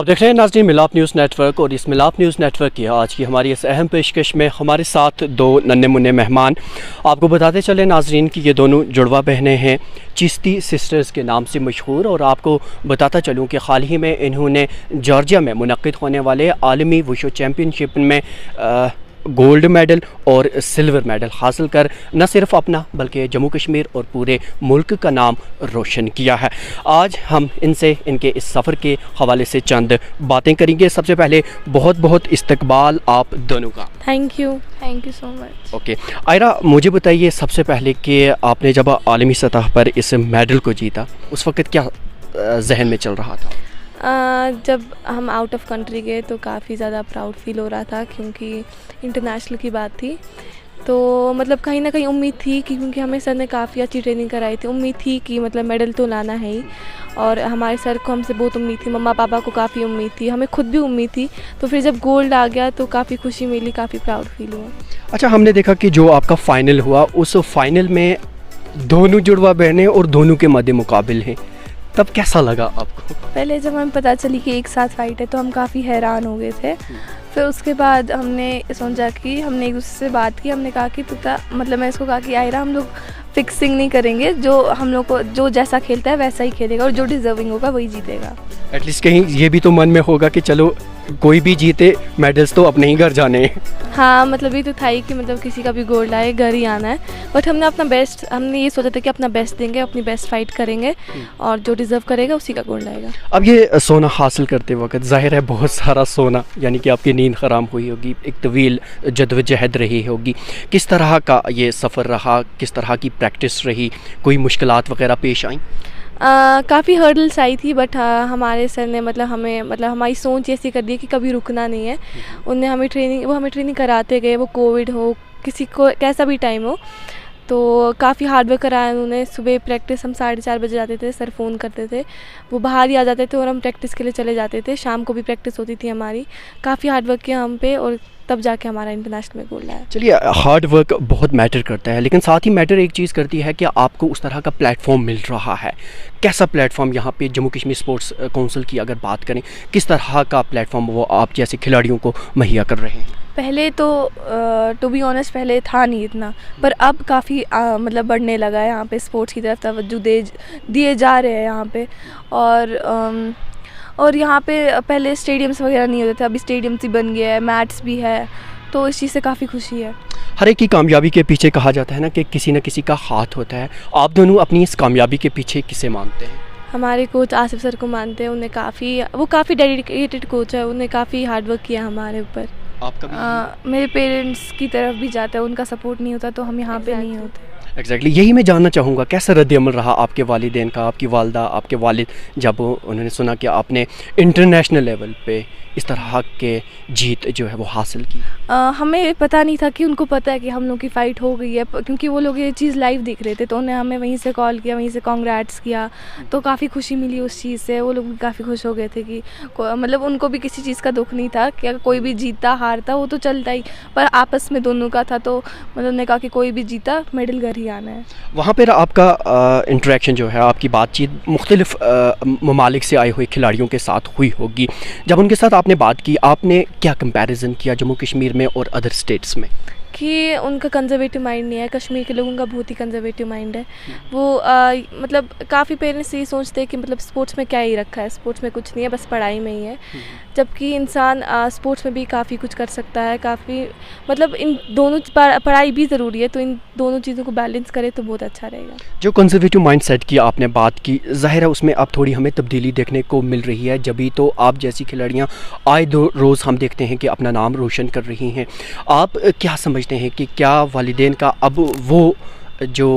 आप देख रहे हैं नाज़रीन मिलाप न्यूज़ नेटवर्क, और इस मिलाप न्यूज़ नेटवर्क की आज की हमारी इस अहम पेशकश में हमारे साथ दो नन्हे मुन्ने मेहमान। आपको बताते चले नाज़रीन कि ये दोनों जुड़वा बहनें हैं, चिश्ती सिस्टर्स के नाम से मशहूर। और आपको बताता चलूँ कि हाल ही में इन्होंने जॉर्जिया में मुनक़्क़िद होने वाले आलमी वुशु चैम्पियनशिप में गोल्ड मेडल और सिल्वर मेडल हासिल कर न सिर्फ अपना बल्कि जम्मू कश्मीर और पूरे मुल्क का नाम रोशन किया है। आज हम इनसे इनके इस सफ़र के हवाले से चंद बातें करेंगे। सबसे पहले बहुत बहुत इस्तकबाल आप दोनों का। Thank you so much. Okay Aira, मुझे बताइए सबसे पहले कि आपने जब आलमी सतह पर इस मेडल को जीता उस वक़्त क्या जहन में चल रहा था? जब हम आउट ऑफ कंट्री गए तो काफ़ी ज़्यादा प्राउड फील हो रहा था, क्योंकि इंटरनेशनल की बात थी। तो मतलब कहीं ना कहीं उम्मीद थी कि क्योंकि हमें सर ने काफ़ी अच्छी ट्रेनिंग कराई थी, उम्मीद थी कि मतलब मेडल तो लाना है ही। और हमारे सर को हमसे बहुत उम्मीद थी, मम्मा पापा को काफ़ी उम्मीद थी, हमें खुद भी उम्मीद थी। तो फिर जब गोल्ड आ गया तो काफ़ी खुशी मिली, काफ़ी प्राउड फील हुआ। अच्छा, हमने देखा कि जो आपका फ़ाइनल हुआ उस फाइनल में दोनों जुड़वा बहनें और दोनों के मद्दे मुकाबिल हैं, तब कैसा लगा आपको? पहले जब हमें पता चली कि एक साथ फाइट है तो हम काफ़ी हैरान हो गए थे। फिर उसके बाद हमने सोचा कि हमने एक दूसरे से बात की, हमने कहा कि पुता मतलब मैं इसको कहा कि आयरा हम लोग फिक्सिंग नहीं करेंगे, जो हम लोग को जो जैसा खेलता है वैसा ही खेलेगा और जो डिज़र्विंग होगा वही जीतेगा। एटलीस्ट कहीं ये भी तो मन में होगा कि चलो कोई भी जीते मेडल्स तो अपने ही घर जाने हैं। हाँ, मतलब ये तो था ही कि मतलब किसी का भी गोल्ड आए घर ही आना है। बट हमने अपना बेस्ट, हमने ये सोचा था कि अपना बेस्ट देंगे, अपनी बेस्ट फाइट करेंगे और जो डिज़र्व करेगा उसी का गोल्ड आएगा। अब ये सोना हासिल करते वक्त ज़ाहिर है बहुत सारा सोना, यानी कि आपकी नींद ख़राब हुई होगी, एक तवील जद्दोजहद रही होगी। किस तरह का ये सफ़र रहा, किस तरह की प्रैक्टिस रही, कोई मुश्किलात वगैरह पेश आई? काफ़ी हर्डल्स आई थी, बट हमारे सर ने मतलब हमें मतलब हमारी सोच ऐसी कर दी कि कभी रुकना नहीं है। उनने हमें ट्रेनिंग कराते गए, वो कोविड हो किसी को कैसा भी टाइम हो। तो काफ़ी हार्ड वर्क कराया उन्होंने। सुबह प्रैक्टिस हम 4:30 बजे जाते थे, सर फ़ोन करते थे, वो बाहर ही आ जाते थे और हम प्रैक्टिस के लिए चले जाते थे। शाम को भी प्रैक्टिस होती थी हमारी। काफ़ी हार्ड वर्क किया हम पे और तब जाके हमारा इंटरनेशनल में गोल्ड आया। चलिए, हार्ड वर्क बहुत मैटर करता है, लेकिन साथ ही मैटर एक चीज़ करती है कि आपको उस तरह का प्लेटफॉर्म मिल रहा है। कैसा प्लेटफॉर्म यहाँ पे जम्मू कश्मीर स्पोर्ट्स काउंसिल की अगर बात करें, किस तरह का प्लेटफॉर्म वो आप जैसे खिलाड़ियों को मुहैया कर रहे हैं? पहले तो टू बी ऑनेस्ट पहले था नहीं इतना, पर अब काफ़ी मतलब बढ़ने लगा है। यहाँ पे स्पोर्ट्स की तरफ तवज्जो दिए जा रहे हैं यहाँ पे। और यहाँ पे पहले स्टेडियम्स वगैरह नहीं होते थे, अभी स्टेडियम्स ही बन गया है, मैट्स भी है, तो इस चीज़ से काफ़ी खुशी है। हर एक की कामयाबी के पीछे कहा जाता है ना कि किसी न किसी का हाथ होता है। आप दोनों अपनी इस कामयाबी के पीछे किसे मानते हैं? हमारे कोच आसिफ सर को मानते हैं। वो काफ़ी डेडिकेटेड कोच है, उन्हें काफ़ी हार्ड वर्क किया हमारे ऊपर। आपका भी? मेरे पेरेंट्स की तरफ भी जाता है, उनका सपोर्ट नहीं होता तो हम यहाँ पे नहीं होते। एग्जैक्टली यही मैं जानना चाहूँगा, कैसा रद्द-ए-अमल रहा आपके वालिदैन का, आपकी वालदा, आपके वालिद, जब उन्होंने सुना कि आपने इंटरनेशनल लेवल पे इस तरह के जीत जो है वो हासिल की? हमें पता नहीं था कि उनको पता है कि हम लोग की फ़ाइट हो गई है, क्योंकि वो लोग ये चीज़ लाइव देख रहे थे, तो उन्हें हमें वहीं से कॉल किया, वहीं से कॉन्ग्रेट्स किया, तो काफ़ी खुशी मिली उस चीज़ से। वो लोग भी काफ़ी खुश हो गए थे कि मतलब उनको भी किसी चीज़ का दुख नहीं था कि कोई भी जीता हारता वो तो चलता ही, पर आपस में दोनों का था। तो मतलब उन्होंने कहा कि कोई भी जीता मेडल घर ही आना है। वहाँ पर आपका इंटरेक्शन जो है, आपकी बातचीत मुख्तलिफ ममालिक से आए हुए खिलाड़ियों के साथ हुई होगी। जब उनके साथ आपने बात की, आपने क्या कंपैरिजन किया जम्मू कश्मीर में और अदर स्टेट्स में? कि उनका कंजर्वेटिव माइंड नहीं है, कश्मीर के लोगों का बहुत ही कंजर्वेटिव माइंड है। वो मतलब काफ़ी पेरेंट्स ये सोचते हैं कि मतलब स्पोर्ट्स में क्या ही रखा है, स्पोर्ट्स में कुछ नहीं है, बस पढ़ाई में ही है। जबकि इंसान स्पोर्ट्स में भी काफ़ी कुछ कर सकता है, काफ़ी मतलब इन दोनों पढ़ाई भी ज़रूरी है, तो इन दोनों चीज़ों को बैलेंस करे तो बहुत अच्छा रहेगा। जो कंजर्वेटिव माइंडसेट की आपने बात की, ज़ाहिर है उसमें अब थोड़ी हमें तब्दीली देखने को मिल रही है, जब भी तो आप जैसी खिलाड़ियाँ आए रोज़ हम देखते हैं कि अपना नाम रोशन कर रही हैं। आप क्या समझते हैं कि क्या वालिदैन का अब वो जो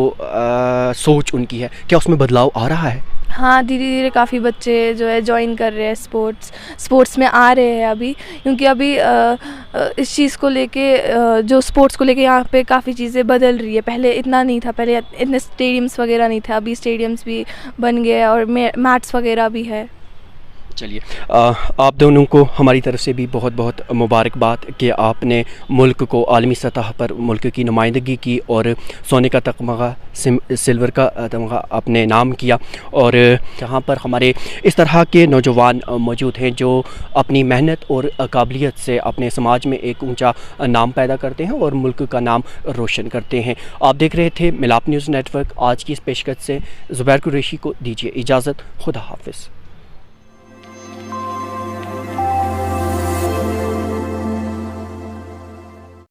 सोच उनकी है, क्या उसमें बदलाव आ रहा है? हाँ, धीरे धीरे काफ़ी बच्चे जो है ज्वाइन कर रहे हैं, स्पोर्ट्स में आ रहे हैं अभी, क्योंकि अभी इस चीज़ को लेके जो स्पोर्ट्स को लेके यहाँ पे काफ़ी चीज़ें बदल रही है। पहले इतना नहीं था, पहले इतने स्टेडियम्स वगैरह नहीं थे, अभी स्टेडियम्स भी बन गए और मैट्स वगैरह भी है। चलिए, आप दोनों को हमारी तरफ से भी बहुत बहुत मुबारकबाद कि आपने मुल्क को आलमी सतह पर मुल्क की नुमाइंदगी की और सोने का तमगा सिल्वर का तमगा आपने नाम किया। और जहाँ पर हमारे इस तरह के नौजवान मौजूद हैं जो अपनी मेहनत और काबिलियत से अपने समाज में एक ऊंचा नाम पैदा करते हैं और मुल्क का नाम रोशन करते हैं। आप देख रहे थे मिलाप न्यूज़ नेटवर्क। आज की इस पेशकश से ज़ुबैर कुरैशी को दीजिए इजाज़त। खुदा हाफिज़।